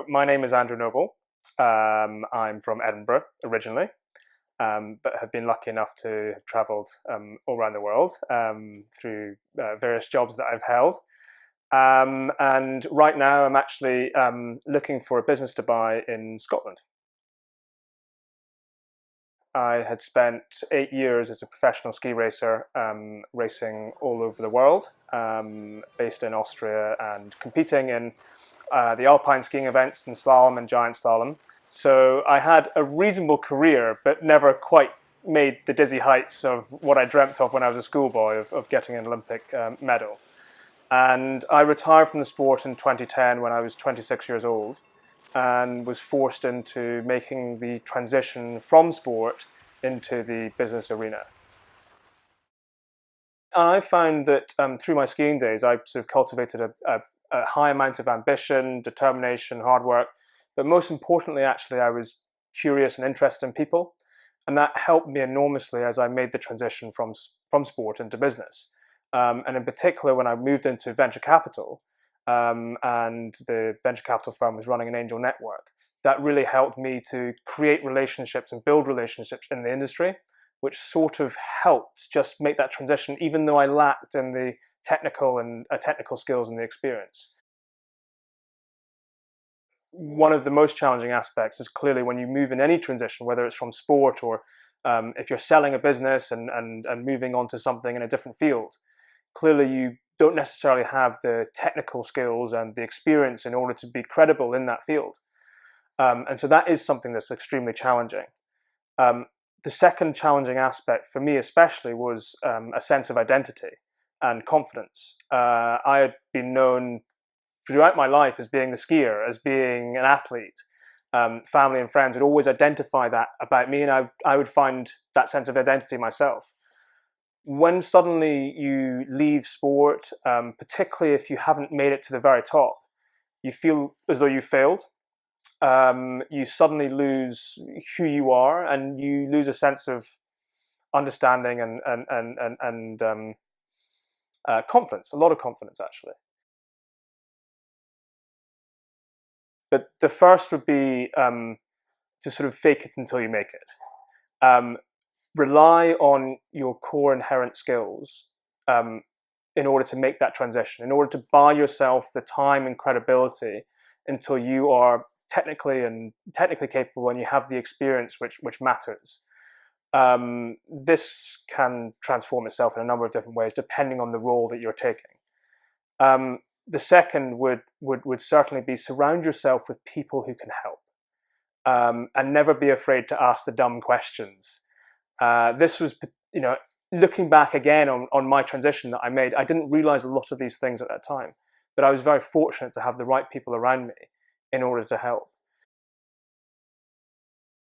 My name is Andrew Noble. I'm from Edinburgh originally, but have been lucky enough to have travelled all around the world through various jobs that I've held. And right now I'm actually looking for a business to buy in Scotland. I had spent 8 years as a professional ski racer, racing all over the world, based in Austria and competing in the alpine skiing events and slalom and giant slalom. So I had a reasonable career, but never quite made the dizzy heights of what I dreamt of when I was a schoolboy, of getting an Olympic medal. And I retired from the sport in 2010 when I was 26 years old, and was forced into making the transition from sport into the business arena. And I found that through my skiing days, I sort of cultivated a high amount of ambition, determination, hard work, but most importantly, actually, I was curious and interested in people, and that helped me enormously as I made the transition from sport into business. And in particular, when I moved into venture capital, and the venture capital firm was running an angel network, that really helped me to create relationships and build relationships in the industry, which sort of helped just make that transition, even though I lacked in the technical skills and the experience. One of the most challenging aspects is clearly when you move in any transition, whether it's from sport or if you're selling a business and moving on to something in a different field. Clearly, you don't necessarily have the technical skills and the experience in order to be credible in that field. And so that is something that's extremely challenging. Um, the second challenging aspect for me especially was a sense of identity and confidence. I had been known throughout my life as being the skier, as being an athlete. Family and friends would always identify that about me, and I would find that sense of identity myself. When suddenly you leave sport, particularly if you haven't made it to the very top, you feel as though you failed. You suddenly lose who you are, and you lose a sense of understanding and confidence. A lot of confidence, actually. But the first would be to sort of fake it until you make it. Rely on your core inherent skills in order to make that transition, in order to buy yourself the time and credibility until you are technically capable and you have the experience which matters. This can transform itself in a number of different ways depending on the role that you're taking. The second would certainly be surround yourself with people who can help, and never be afraid to ask the dumb questions. This was, looking back again on my transition that I made, I didn't realize a lot of these things at that time, but I was very fortunate to have the right people around me in order to help.